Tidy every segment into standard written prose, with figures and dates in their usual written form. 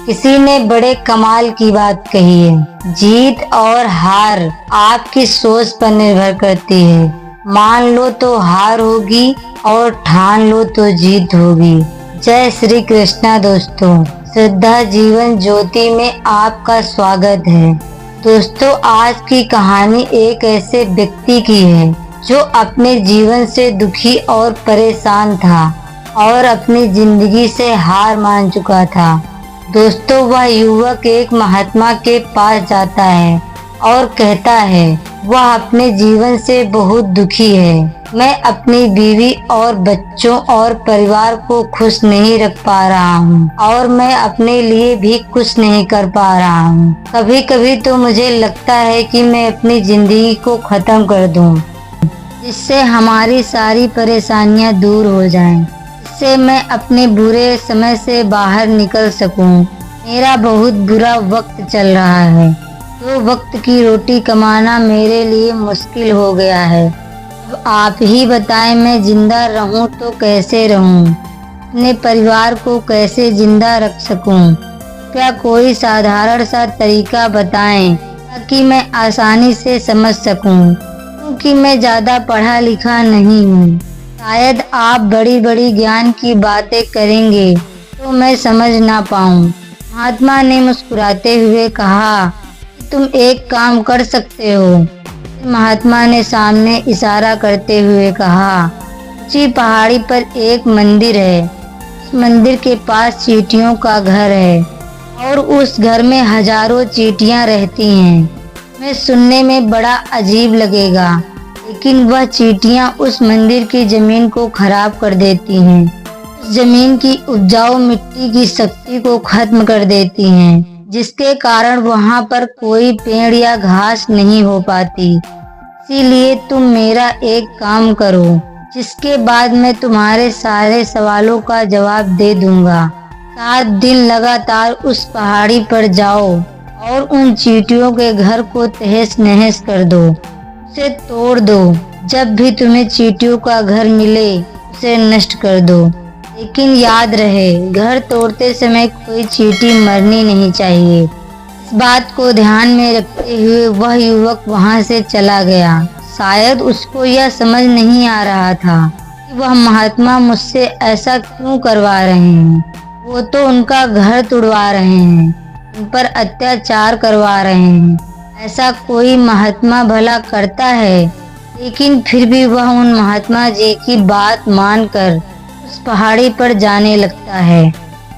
किसी ने बड़े कमाल की बात कही है, जीत और हार आपकी सोच पर निर्भर करती है। मान लो तो हार होगी और ठान लो तो जीत होगी। जय श्री कृष्णा दोस्तों, श्रद्धा जीवन ज्योति में आपका स्वागत है। दोस्तों, आज की कहानी एक ऐसे व्यक्ति की है जो अपने जीवन से दुखी और परेशान था और अपनी जिंदगी से हार मान चुका था। दोस्तों, वह युवक एक महात्मा के पास जाता है और कहता है वह अपने जीवन से बहुत दुखी है। मैं अपनी बीवी और बच्चों और परिवार को खुश नहीं रख पा रहा हूँ और मैं अपने लिए भी कुछ नहीं कर पा रहा हूँ। कभी कभी तो मुझे लगता है कि मैं अपनी जिंदगी को खत्म कर दूँ, जिससे हमारी सारी परेशानियाँ दूर हो जाएं, जिससे मैं अपने बुरे समय से बाहर निकल सकूं। मेरा बहुत बुरा वक्त चल रहा है, तो वक्त की रोटी कमाना मेरे लिए मुश्किल हो गया है। अब आप ही बताएं, मैं जिंदा रहूं तो कैसे रहूं, अपने परिवार को कैसे जिंदा रख सकूं। क्या कोई साधारण सा तरीका बताएं ताकि मैं आसानी से समझ सकूं, क्योंकि मैं ज़्यादा पढ़ा लिखा नहीं हूँ। शायद आप बड़ी बड़ी ज्ञान की बातें करेंगे तो मैं समझ ना पाऊँ। महात्मा ने मुस्कुराते हुए कहा कि तुम एक काम कर सकते हो। महात्मा ने सामने इशारा करते हुए कहा, ऊंची पहाड़ी पर एक मंदिर है। उस मंदिर के पास चींटियों का घर है और उस घर में हजारों चींटियां रहती हैं। मैं सुनने में बड़ा अजीब लगेगा, लेकिन वह चींटियां उस मंदिर की जमीन को खराब कर देती हैं, उस जमीन की उपजाऊ मिट्टी की शक्ति को खत्म कर देती हैं, जिसके कारण वहां पर कोई पेड़ या घास नहीं हो पाती। इसीलिए तुम मेरा एक काम करो, जिसके बाद मैं तुम्हारे सारे सवालों का जवाब दे दूंगा। 7 दिन लगातार उस पहाड़ी पर जाओ और उन चींटियों के घर को तहस नहस कर दो, उसे तोड़ दो। जब भी तुम्हें चींटियों का घर मिले उसे नष्ट कर दो, लेकिन याद रहे, घर तोड़ते समय कोई चींटी मरनी नहीं चाहिए। इस बात को ध्यान में रखते हुए वह युवक वहां से चला गया। शायद उसको यह समझ नहीं आ रहा था कि वह महात्मा मुझसे ऐसा क्यों करवा रहे हैं। वो तो उनका घर तुड़वा रहे हैं, उन पर अत्याचार करवा रहे हैं। ऐसा कोई महात्मा भला करता है? लेकिन फिर भी वह उन महात्मा जी की बात मानकर उस पहाड़ी पर जाने लगता है।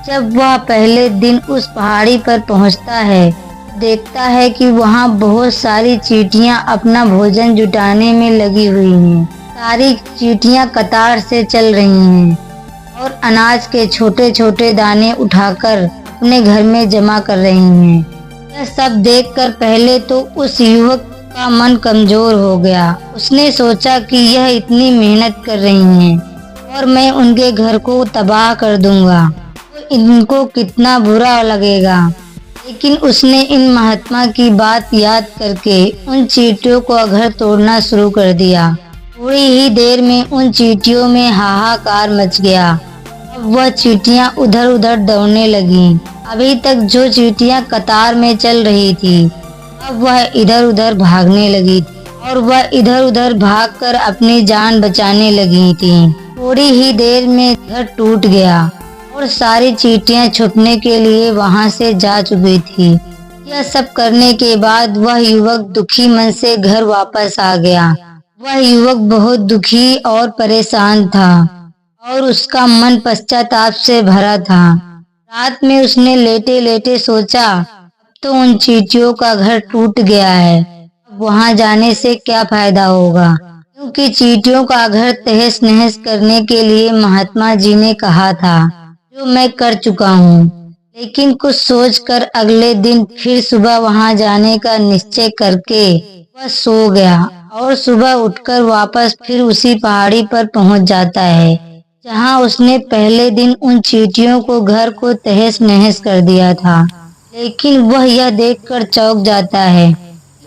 जब वह पहले दिन उस पहाड़ी पर पहुंचता है, देखता है कि वहां बहुत सारी चींटियां अपना भोजन जुटाने में लगी हुई हैं। सारी चींटियां कतार से चल रही हैं और अनाज के छोटे छोटे दाने उठाकर अपने घर में जमा कर रही हैं। यह सब देखकर पहले तो उस युवक का मन कमजोर हो गया। उसने सोचा कि यह इतनी मेहनत कर रही हैं और मैं उनके घर को तबाह कर दूंगा तो इनको कितना बुरा लगेगा। लेकिन उसने इन महात्मा की बात याद करके उन चींटियों का घर तोड़ना शुरू कर दिया। थोड़ी ही देर में उन चींटियों में हाहाकार मच गया। अब वह चींटियां उधर उधर दौड़ने लगीं। अभी तक जो चींटियां कतार में चल रही थी, अब वह इधर उधर भागने लगी और वह इधर उधर भागकर अपनी जान बचाने लगी थी। थोड़ी ही देर में घर टूट गया और सारी चींटियां छुपने के लिए वहां से जा चुकी थी। यह सब करने के बाद वह युवक दुखी मन से घर वापस आ गया। वह युवक बहुत दुखी और परेशान था और उसका मन पश्चाताप से भरा था। रात में उसने लेटे लेटे सोचा, अब तो उन चींटियों का घर टूट गया है, अब वहां जाने से क्या फायदा होगा, क्योंकि चींटियों का घर तहस नहस करने के लिए महात्मा जी ने कहा था, जो मैं कर चुका हूँ। लेकिन कुछ सोचकर अगले दिन फिर सुबह वहां जाने का निश्चय करके वह सो गया और सुबह उठकर वापस फिर उसी पहाड़ी पर पहुंच जाता है, जहां उसने पहले दिन उन चींटियों को घर को तहस नहस कर दिया था। लेकिन वह यह देखकर चौंक जाता है,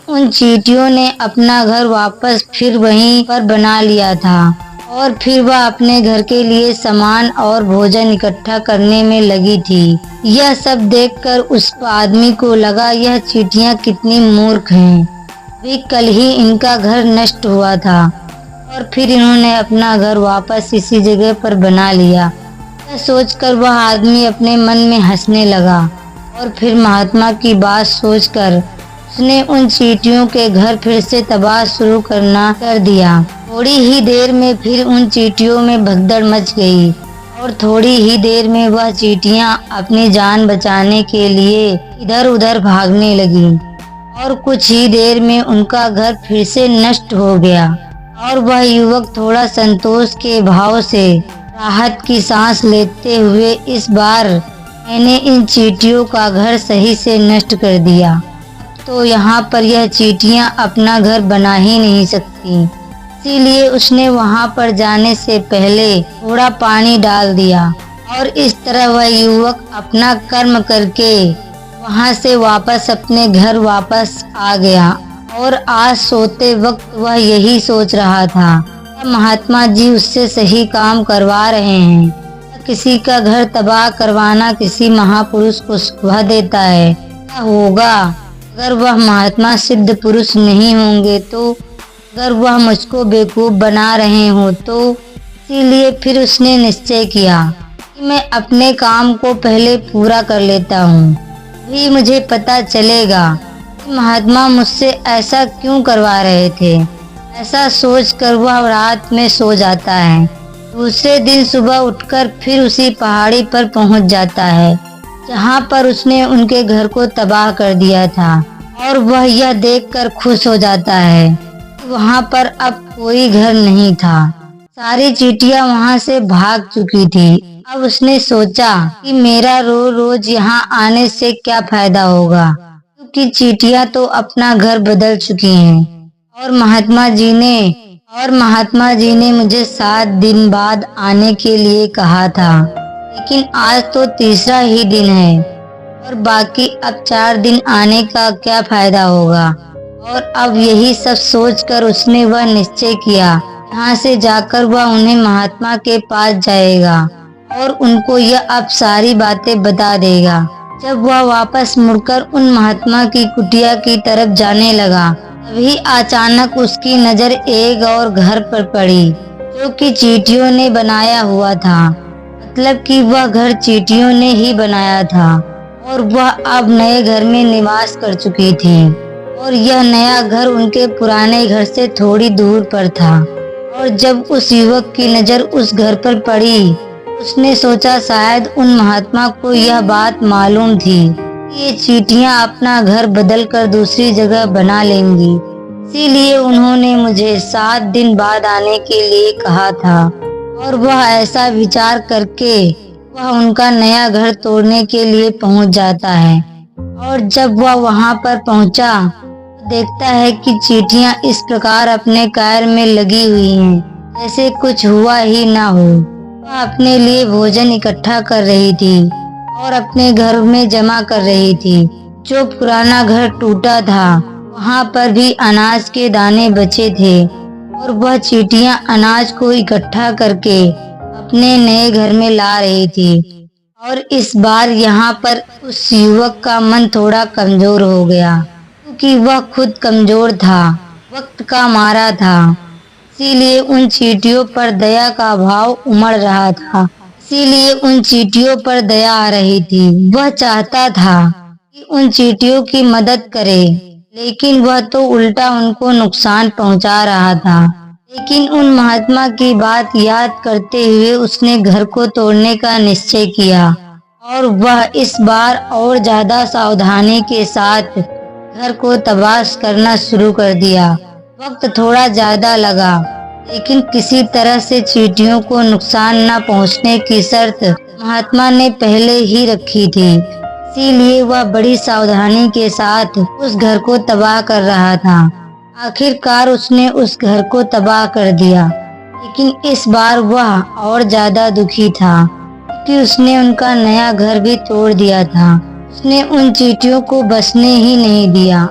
उन चींटियों ने अपना घर वापस फिर वहीं पर बना लिया था और फिर वह अपने घर के लिए सामान और भोजन इकट्ठा करने में लगी थी। यह सब देखकर उस आदमी को लगा यह चींटियां कितनी मूर्ख हैं। वे कल ही इनका घर नष्ट हुआ था और फिर इन्होंने अपना घर वापस इसी जगह पर बना लिया। यह सोचकर वह आदमी अपने मन में हंसने लगा और फिर महात्मा की बात सोचकर उसने उन चींटियों के घर फिर से तबाह शुरू करना कर दिया। थोड़ी ही देर में फिर उन चींटियों में भगदड़ मच गई और थोड़ी ही देर में वह चींटियां अपनी जान बचाने के लिए इधर उधर भागने लगी और कुछ ही देर में उनका घर फिर से नष्ट हो गया और वह युवक थोड़ा संतोष के भाव से राहत की सांस लेते हुए इस बार मैंने इन चींटियों का घर सही से नष्ट कर दिया। तो यहाँ पर यह चींटियां अपना घर बना ही नहीं सकती, इसीलिए उसने वहाँ पर जाने से पहले थोड़ा पानी डाल दिया और इस तरह वह युवक अपना कर्म करके वहाँ से वापस अपने घर वापस आ गया। और आज सोते वक्त वह यही सोच रहा था, महात्मा जी उससे सही काम करवा रहे हैं। किसी का घर तबाह करवाना किसी महापुरुष को शोभा देता है। क्या होगा अगर वह महात्मा सिद्ध पुरुष नहीं होंगे, तो अगर वह मुझको बेवकूफ बना रहे हो तो। इसीलिए फिर उसने निश्चय किया कि मैं अपने काम को पहले पूरा कर लेता हूँ, भी मुझे पता चलेगा कि महात्मा मुझसे ऐसा क्यों करवा रहे थे। ऐसा सोचकर वह रात में सो जाता है। दूसरे दिन सुबह उठकर फिर उसी पहाड़ी पर पहुंच जाता है जहां पर उसने उनके घर को तबाह कर दिया था और वह यह देखकर खुश हो जाता है कि वहां पर अब कोई घर नहीं था। सारी चींटियां वहां से भाग चुकी थी। अब उसने सोचा कि मेरा रोज यहाँ आने से क्या फायदा होगा, क्योंकि चींटियां तो अपना घर बदल चुकी हैं और महात्मा जी ने मुझे 7 दिन बाद आने के लिए कहा था, लेकिन आज तो तीसरा ही दिन है और बाकी अब 4 दिन आने का क्या फायदा होगा। और अब यही सब सोचकर उसने वह निश्चय किया, यहाँ से जाकर वह उन्हें महात्मा के पास जाएगा और उनको यह अब सारी बातें बता देगा। जब वह वापस मुड़कर उन महात्मा की कुटिया की तरफ जाने लगा, तभी अचानक उसकी नजर एक और घर पर पड़ी जो कि चींटियों ने बनाया हुआ था। मतलब कि वह घर चींटियों ने ही बनाया था और वह अब नए घर में निवास कर चुकी थी और यह नया घर उनके पुराने घर से थोड़ी दूर पर था। और जब उस युवक की नजर उस घर पर पड़ी, उसने सोचा शायद उन महात्मा को यह बात मालूम थी कि ये चींटियां अपना घर बदलकर दूसरी जगह बना लेंगी, इसीलिए उन्होंने मुझे 7 दिन बाद आने के लिए कहा था। और वह ऐसा विचार करके वह उनका नया घर तोड़ने के लिए पहुंच जाता है। और जब वह वहां पर पहुंचा, देखता है कि चींटियां इस प्रकार अपने कार्य में लगी हुई हैं जैसे कुछ हुआ ही ना हो। वह अपने लिए भोजन इकट्ठा कर रही थी और अपने घर में जमा कर रही थी। जो पुराना घर टूटा था वहां पर भी अनाज के दाने बचे थे और वह चींटियां अनाज को इकट्ठा करके अपने नए घर में ला रही थी। और इस बार यहाँ पर उस युवक का मन थोड़ा कमजोर हो गया, क्योंकि वह खुद कमजोर था, वक्त का मारा था। इसीलिए उन चींटियों पर दया का भाव उमड़ रहा था। इसीलिए उन चींटियों पर दया आ रही थी। वह चाहता था कि उन चींटियों की मदद करे, लेकिन वह तो उल्टा उनको नुकसान पहुंचा रहा था। लेकिन उन महात्मा की बात याद करते हुए उसने घर को तोड़ने का निश्चय किया और वह इस बार और ज्यादा सावधानी के साथ घर को तबाह करना शुरू कर दिया। वक्त थोड़ा ज्यादा लगा, लेकिन किसी तरह से चींटियों को नुकसान न पहुंचने की शर्त महात्मा ने पहले ही रखी थी। इसीलिए वह बड़ी सावधानी के साथ उस घर को तबाह कर रहा था। आखिरकार उसने उस घर को तबाह कर दिया, लेकिन इस बार वह और ज्यादा दुखी था क्योंकि उसने उनका नया घर भी तोड़ दिया था। उसने उन चींटियों को बसने ही नहीं दिया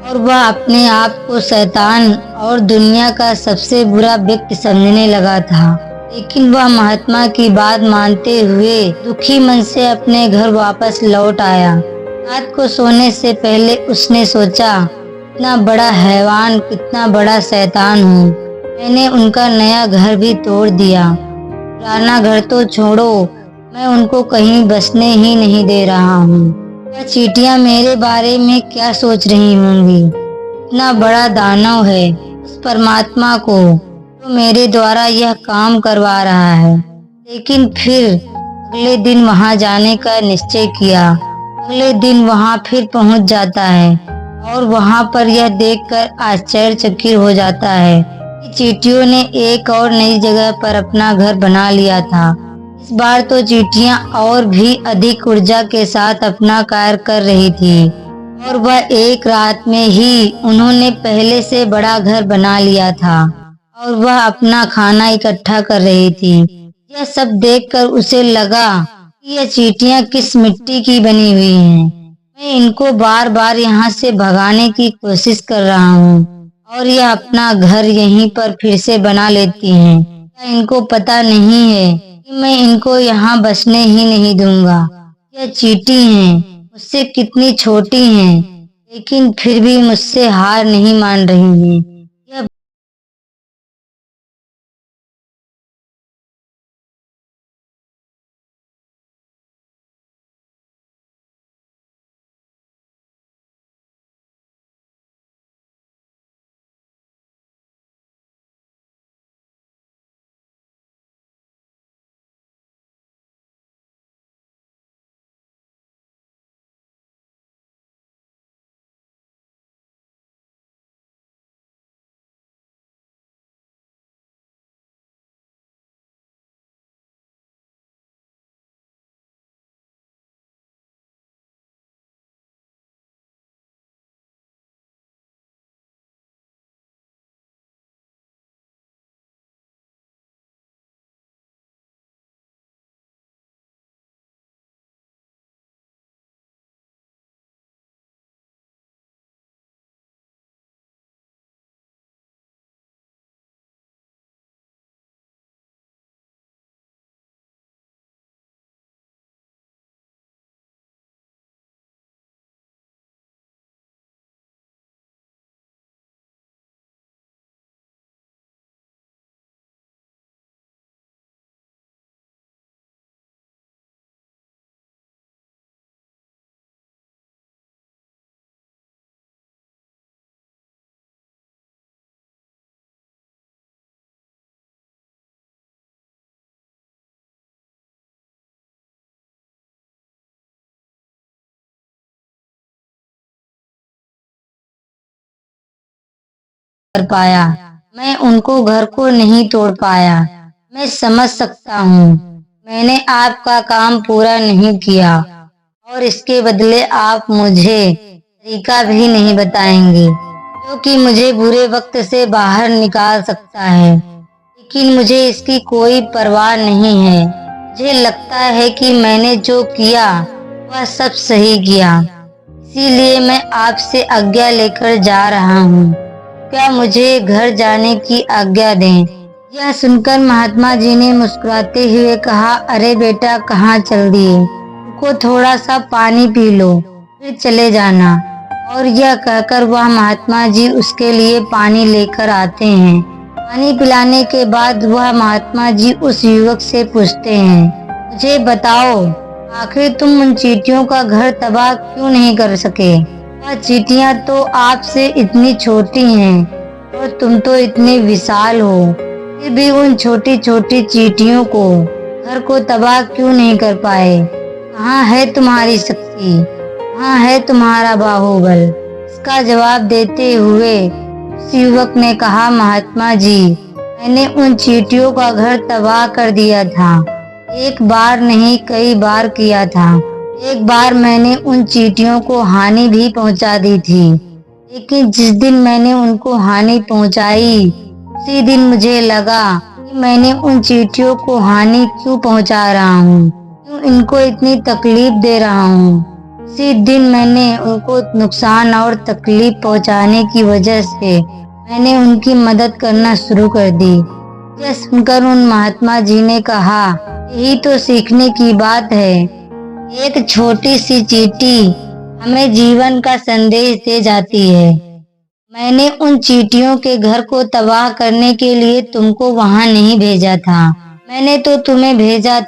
और वह अपने आप को शैतान और दुनिया का सबसे बुरा व्यक्ति समझने लगा था। लेकिन वह महात्मा की बात मानते हुए दुखी मन से अपने घर वापस लौट आया। रात को सोने से पहले उसने सोचा, कितना बड़ा हैवान, कितना बड़ा शैतान हूँ। मैंने उनका नया घर भी तोड़ दिया। पुराना घर तो छोड़ो, मैं उनको कहीं बसने ही नहीं दे रहा हूँ। वह चींटियां मेरे बारे में क्या सोच रही होंगी। इतना बड़ा दानव है, उस परमात्मा को तो मेरे द्वारा यह काम करवा रहा है। लेकिन फिर अगले दिन वहां जाने का निश्चय किया। अगले दिन वहां फिर पहुंच जाता है और वहां पर यह देखकर आश्चर्यचकित हो जाता है कि चींटियों ने एक और नई जगह पर अपना घर बना लिया था। इस बार तो चींटियां और भी अधिक ऊर्जा के साथ अपना कार्य कर रही थी और वह एक रात में ही उन्होंने पहले से बड़ा घर बना लिया था और वह अपना खाना इकट्ठा कर रही थी। यह सब देखकर उसे लगा कि यह चींटियां किस मिट्टी की बनी हुई हैं। मैं इनको बार बार यहाँ से भगाने की कोशिश कर रहा हूँ और यह अपना घर यहीं पर फिर से बना लेती हैं। क्या इनको पता नहीं है कि मैं इनको यहाँ बसने ही नहीं दूंगा। यह चींटी हैं, मुझसे कितनी छोटी हैं, लेकिन फिर भी मुझसे हार नहीं मान रही हैं। यह कर पाया, मैं उनको घर को नहीं तोड़ पाया। मैं समझ सकता हूँ मैंने आपका काम पूरा नहीं किया और इसके बदले आप मुझे तरीका भी नहीं बताएंगे क्योंकि मुझे बुरे वक्त से बाहर निकाल सकता है। लेकिन मुझे इसकी कोई परवाह नहीं है। मुझे लगता है कि मैंने जो किया वह सब सही किया, इसीलिए मैं आपसे आज्ञा लेकर जा रहा हूँ। क्या मुझे घर जाने की आज्ञा दें। यह सुनकर महात्मा जी ने मुस्कुराते हुए कहा, अरे बेटा, कहाँ चल दिए, रुको, थोड़ा सा पानी पी लो, फिर चले जाना। और यह कहकर वह महात्मा जी उसके लिए पानी लेकर आते हैं। पानी पिलाने के बाद वह महात्मा जी उस युवक से पूछते हैं, मुझे बताओ, आखिर तुम उन चींटियों का घर तबाह क्यों नहीं कर सके। वह चींटियां तो आपसे इतनी छोटी हैं और तुम तो इतने विशाल हो, फिर भी उन छोटी छोटी चींटियों को घर को तबाह क्यों नहीं कर पाए। कहाँ है तुम्हारी शक्ति, कहाँ है तुम्हारा बाहुबल। इसका जवाब देते हुए उस युवक ने कहा, महात्मा जी, मैंने उन चींटियों का घर तबाह कर दिया था। एक बार नहीं, कई बार किया था। एक बार मैंने उन चींटियों को हानि भी पहुंचा दी थी, लेकिन जिस दिन मैंने उनको हानि पहुंचाई उसी दिन मुझे लगा कि मैंने उन चींटियों को हानि क्यों पहुंचा रहा हूँ, क्यों इनको इतनी तकलीफ दे रहा हूँ। उसी दिन मैंने उनको नुकसान और तकलीफ पहुंचाने की वजह से मैंने उनकी मदद करना शुरू कर दी। यह सुनकर उन महात्मा जी ने कहा, यही तो सीखने की बात है। एक छोटी सी चींटी हमें जीवन का संदेश दे जाती है। मैंने उन चींटियों के घर को तबाह करने के लिए तुमको वहां नहीं भेजा था, मैंने तो तुम्हें भेजा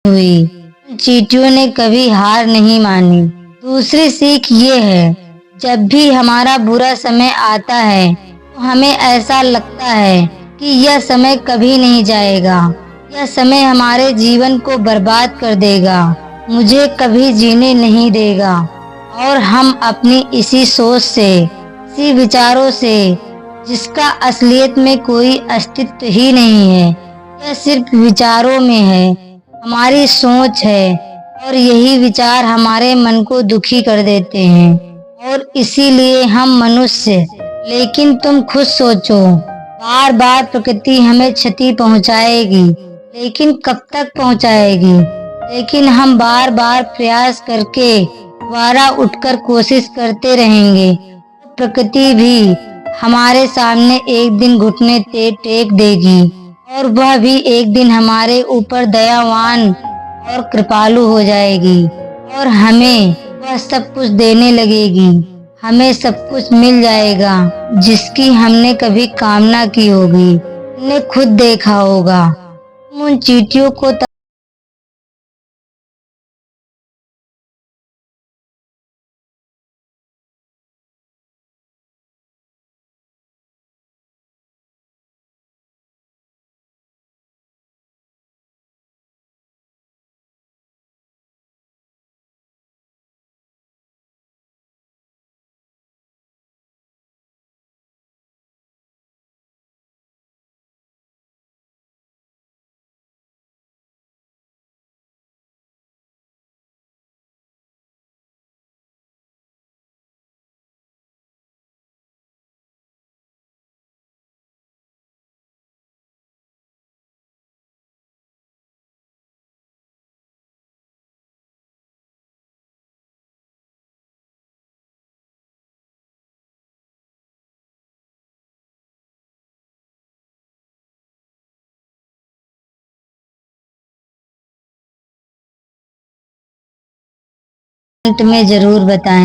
हुई। चींटियों ने कभी हार नहीं मानी। दूसरी सीख ये है, जब भी हमारा बुरा समय आता है तो हमें ऐसा लगता है कि यह समय कभी नहीं जाएगा, यह समय हमारे जीवन को बर्बाद कर देगा, मुझे कभी जीने नहीं देगा। और हम अपनी इसी सोच से, इसी विचारों से, जिसका असलियत में कोई अस्तित्व ही नहीं है, यह सिर्फ विचारों में है, हमारी सोच है, और यही विचार हमारे मन को दुखी कर देते हैं। और इसीलिए हम मनुष्य, लेकिन तुम खुद सोचो, बार बार प्रकृति हमें क्षति पहुंचाएगी, लेकिन कब तक पहुंचाएगी? लेकिन हम बार बार प्रयास करके दोबारा उठकर कोशिश करते रहेंगे, तो प्रकृति भी हमारे सामने एक दिन घुटने टेक देगी, और वह भी एक दिन हमारे ऊपर दयावान और कृपालु हो जाएगी, और हमें वह सब कुछ देने लगेगी। हमें सब कुछ मिल जाएगा जिसकी हमने कभी कामना की होगी। तुमने खुद देखा होगा, तुम उन चींटियों को कमेंट में जरूर बताएं।